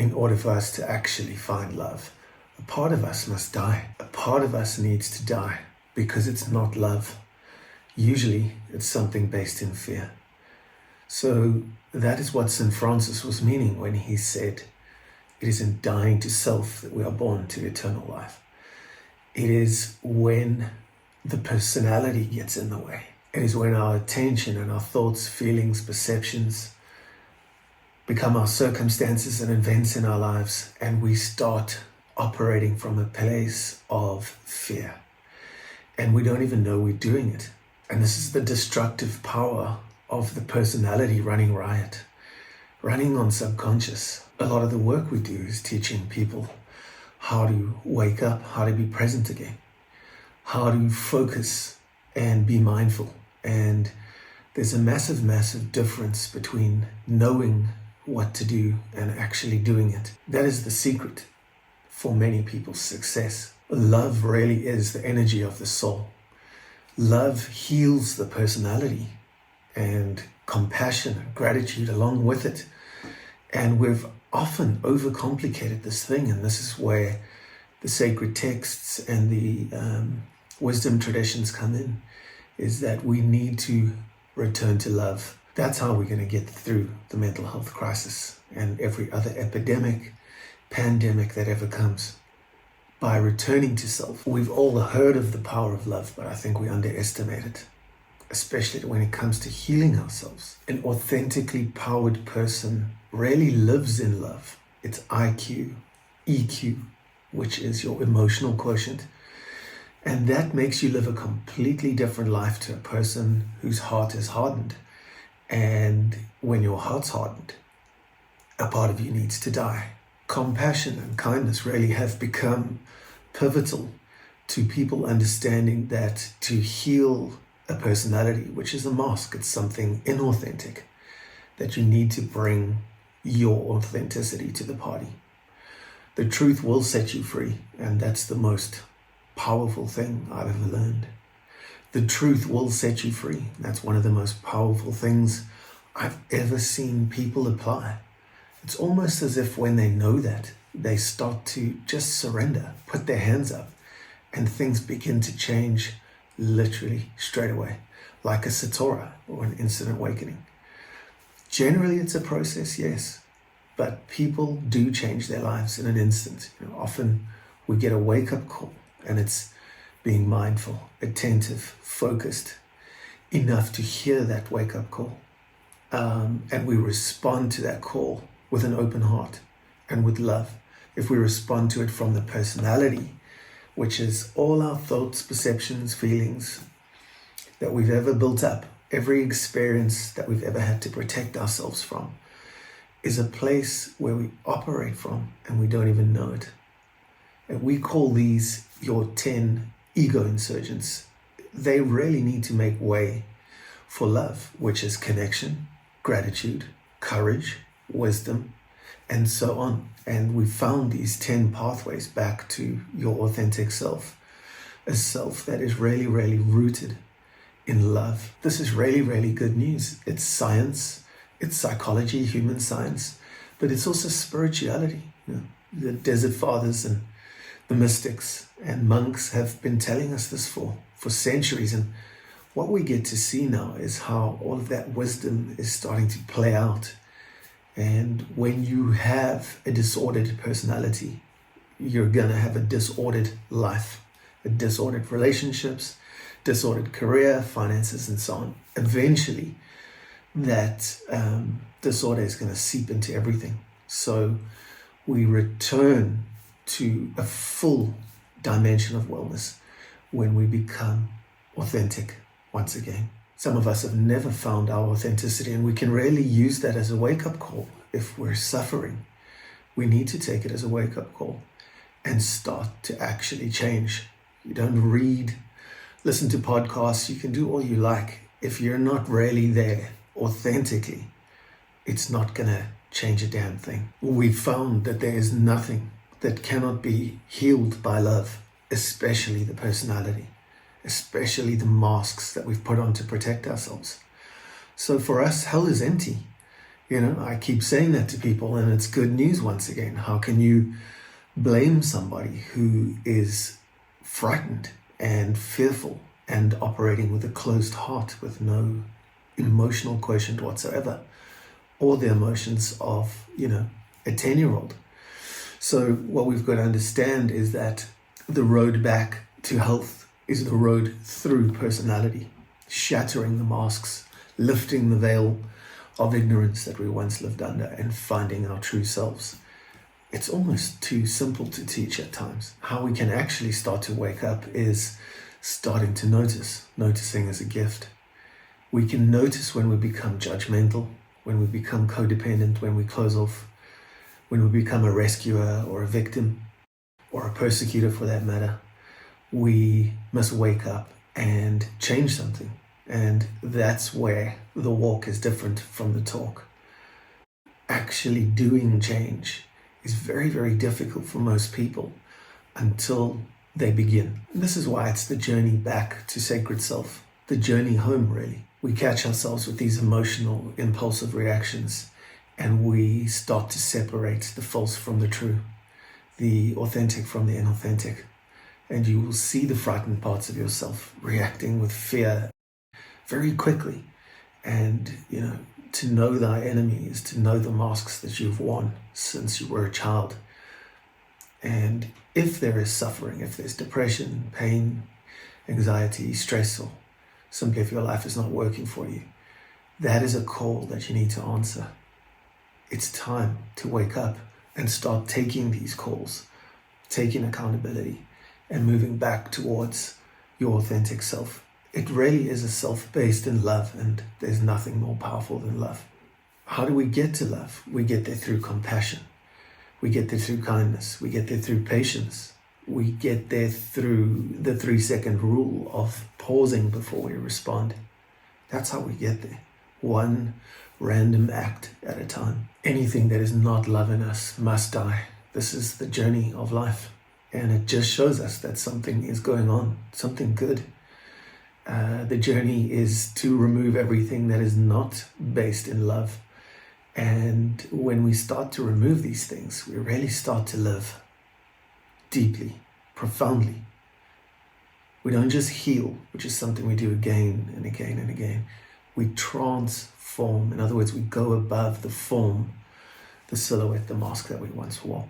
in order for us to actually find love. A part of us must die. A part of us needs to die because it's not love. Usually it's something based in fear. So that is what St. Francis was meaning when he said, it is in dying to self that we are born to eternal life. It is when the personality gets in the way. It is when our attention and our thoughts, feelings, perceptions become our circumstances and events in our lives, and we start operating from a place of fear. And we don't even know we're doing it. And this is the destructive power of the personality running riot, running on subconscious. A lot of the work we do is teaching people how to wake up, how to be present again, how to focus and be mindful. And there's a massive, massive difference between knowing what to do and actually doing it. That is the secret for many people's success. Love really is the energy of the soul. Love heals the personality, and compassion and gratitude along with it. And we've often overcomplicated this thing, and this is where the sacred texts and the wisdom traditions come in, is that we need to return to love. That's how we're going to get through the mental health crisis and every other epidemic, pandemic that ever comes. By returning to self. We've all heard of the power of love, but I think we underestimate it, especially when it comes to healing ourselves. An authentically powered person really lives in love. It's IQ, EQ, which is your emotional quotient. And that makes you live a completely different life to a person whose heart is hardened. And when your heart's hardened, a part of you needs to die. Compassion and kindness really have become pivotal to people understanding that to heal a personality, which is a mask, it's something inauthentic, that you need to bring your authenticity to the party. The truth will set you free, and that's the most powerful thing I've ever learned. The truth will set you free. That's one of the most powerful things I've ever seen people apply. It's almost as if when they know that, they start to just surrender, put their hands up, and things begin to change literally straight away, like a satora or an instant awakening. Generally, it's a process, yes, but people do change their lives in an instant. Often we get a wake-up call, and it's being mindful, attentive, focused, enough to hear that wake-up call. And we respond to that call with an open heart and with love. If we respond to it from the personality, which is all our thoughts, perceptions, feelings that we've ever built up, every experience that we've ever had to protect ourselves from, is a place where we operate from and we don't even know it. And we call these your 10 ego insurgents. They really need to make way for love, which is connection, gratitude, courage, wisdom, and so on. And we found these 10 pathways back to your authentic self, a self that is really, really rooted in love. This is really, really good news. It's science, it's psychology, human science, but it's also spirituality. The desert fathers and the mystics and monks have been telling us this for centuries. And what we get to see now is how all of that wisdom is starting to play out. And when you have a disordered personality, you're going to have a disordered life, disordered relationships, disordered career, finances, and so on. Eventually, that disorder is going to seep into everything. So we return to a full dimension of wellness when we become authentic once again. Some of us have never found our authenticity, and we can really use that as a wake-up call. If we're suffering, we need to take it as a wake-up call and start to actually change. You don't read, listen to podcasts, you can do all you like. If you're not really there authentically, it's not going to change a damn thing. We've found that there is nothing that cannot be healed by love, especially the personality, especially the masks that we've put on to protect ourselves. So for us, hell is empty. I keep saying that to people, and it's good news once again. How can you blame somebody who is frightened and fearful and operating with a closed heart, with no emotional quotient whatsoever, or the emotions of, a 10-year-old? So what we've got to understand is that the road back to health is the road through personality, shattering the masks, lifting the veil of ignorance that we once lived under, and finding our true selves. It's almost too simple to teach at times. How we can actually start to wake up is starting to notice. Noticing is a gift. We can notice when we become judgmental, when we become codependent, when we close off, when we become a rescuer or a victim or a persecutor for that matter. We must wake up and change something. And that's where the walk is different from the talk. Actually doing change is very, very difficult for most people until they begin. And this is why it's the journey back to sacred self, the journey home, really. We catch ourselves with these emotional, impulsive reactions, and we start to separate the false from the true, the authentic from the inauthentic. And you will see the frightened parts of yourself reacting with fear very quickly. And, to know thy enemy is to know the masks that you've worn since you were a child. And if there is suffering, if there's depression, pain, anxiety, stress, or simply if your life is not working for you, that is a call that you need to answer. It's time to wake up and start taking these calls, taking accountability, and moving back towards your authentic self. It really is a self based in love, and there's nothing more powerful than love. How do we get to love? We get there through compassion. We get there through kindness. We get there through patience. We get there through the 3-second rule of pausing before we respond. That's how we get there. One random act at a time. Anything that is not love in us must die. This is the journey of life. And it just shows us that something is going on, something good. The journey is to remove everything that is not based in love. And when we start to remove these things, we really start to live deeply, profoundly. We don't just heal, which is something we do again and again and again. We transform. In other words, we go above the form, the silhouette, the mask that we once wore.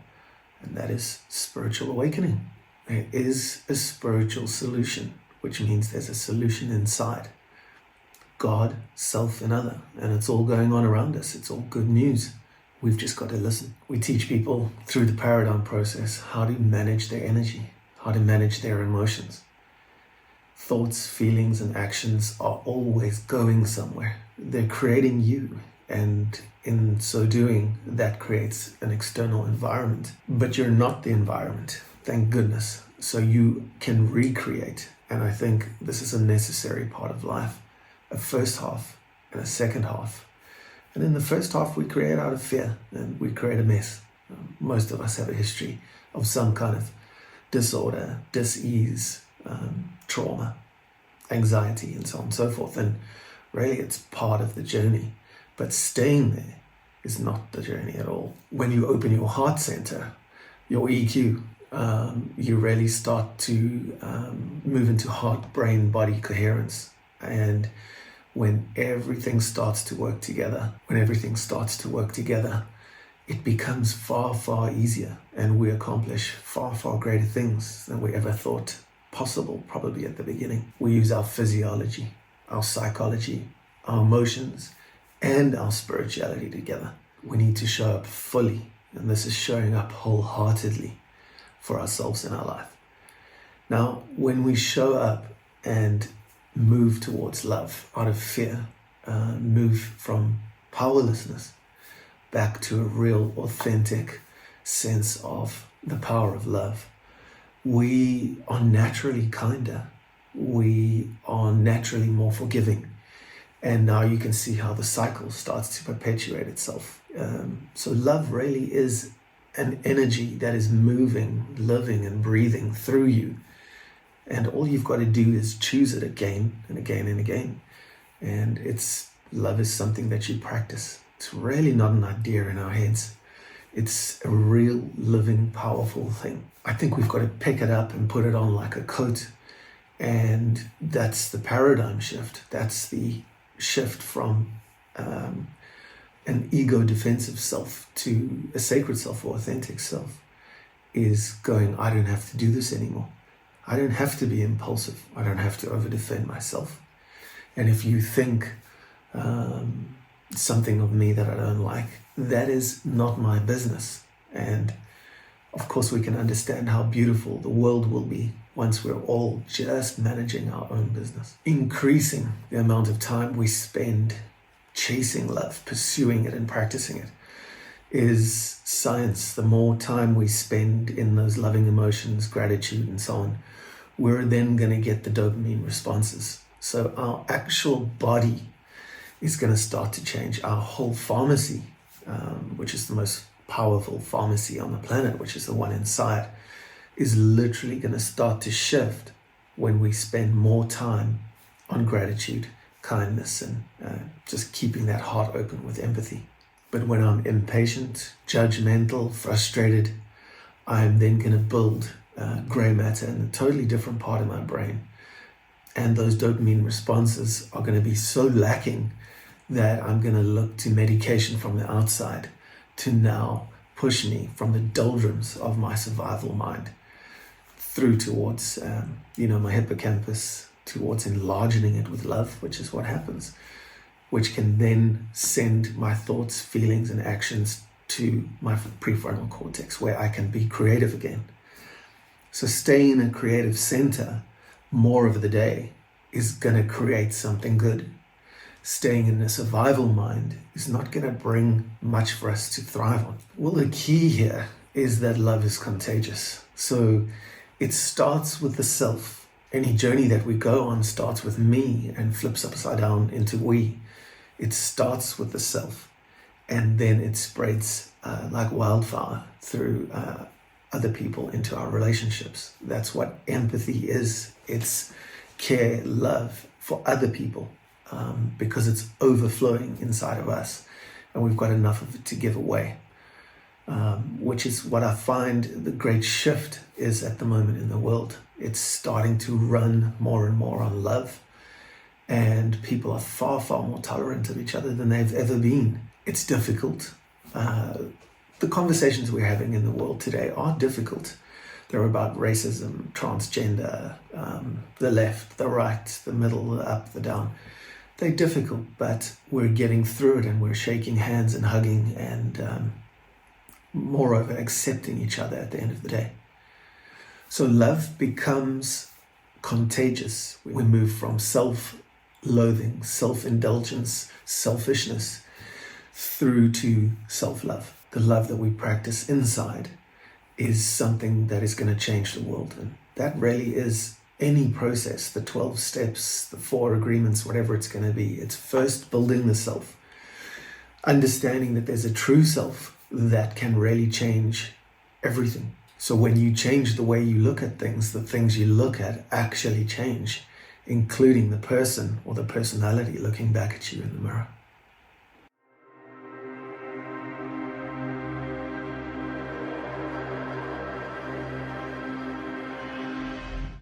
And that is spiritual awakening. There is a spiritual solution, which means there's a solution inside. God, self, and other. And it's all going on around us. It's all good news. We've just got to listen. We teach people through the paradigm process how to manage their energy, how to manage their emotions. Thoughts, feelings, and actions are always going somewhere. They're creating you. And in so doing, that creates an external environment. But you're not the environment, thank goodness. So you can recreate. And I think this is a necessary part of life. A first half and a second half. And in the first half, we create out of fear and we create a mess. Most of us have a history of some kind of disorder, dis-ease, trauma, anxiety, and so on and so forth. And really, it's part of the journey. But staying there is not the journey at all. When you open your heart center, your EQ, you really start to move into heart, brain, body coherence. And when everything starts to work together, it becomes far, far easier. And we accomplish far, far greater things than we ever thought possible, probably at the beginning. We use our physiology, our psychology, our emotions, and our spirituality together. We need to show up fully, and this is showing up wholeheartedly for ourselves in our life. Now, when we show up and move towards love out of fear, move from powerlessness back to a real, authentic sense of the power of love, we are naturally kinder. We are naturally more forgiving. And now you can see how the cycle starts to perpetuate itself. So love really is an energy that is moving, living, and breathing through you. And all you've got to do is choose it again and again and again. And love is something that you practice. It's really not an idea in our heads. It's a real, living, powerful thing. I think we've got to pick it up and put it on like a coat. And that's the paradigm shift. That's the shift from an ego defensive self to a sacred self or authentic self, is going, I don't have to do this anymore. I don't have to be impulsive. I don't have to over-defend myself. And if you think something of me that I don't like, that is not my business. And of course we can understand how beautiful the world will be once we're all just managing our own business. Increasing the amount of time we spend chasing love, pursuing it and practicing it is science. The more time we spend in those loving emotions, gratitude and so on, we're then going to get the dopamine responses. So our actual body is going to start to change. Our whole pharmacy, which is the most powerful pharmacy on the planet, which is the one inside, is literally going to start to shift when we spend more time on gratitude, kindness, and just keeping that heart open with empathy. But when I'm impatient, judgmental, frustrated, I'm then going to build gray matter in a totally different part of my brain. And those dopamine responses are going to be so lacking that I'm going to look to medication from the outside to now push me from the doldrums of my survival mind through towards, my hippocampus, towards enlarging it with love, which is what happens, which can then send my thoughts, feelings, and actions to my prefrontal cortex, where I can be creative again. So staying in a creative center more of the day is going to create something good. Staying in a survival mind is not going to bring much for us to thrive on. Well, the key here is that love is contagious. So it starts with the self. Any journey that we go on starts with me and flips upside down into we. It starts with the self, and then it spreads like wildfire through other people into our relationships. That's what empathy is. It's care, love for other people, because it's overflowing inside of us and we've got enough of it to give away, which is what I find the great shift is at the moment in the world. It's starting to run more and more on love, and people are far, far more tolerant of each other than they've ever been. It's difficult. The conversations we're having in the world today are difficult. They're about racism, transgender, the left, the right, the middle, the up, the down. They're difficult, but we're getting through it, and we're shaking hands and hugging and moreover accepting each other at the end of the day. So love becomes contagious. We move from self-loathing, self-indulgence, selfishness through to self-love. The love that we practice inside is something that is going to change the world. And that really is any process, the 12 steps, the 4 agreements, whatever it's going to be. It's first building the self, understanding that there's a true self that can really change everything. So when you change the way you look at things, the things you look at actually change, including the person or the personality looking back at you in the mirror.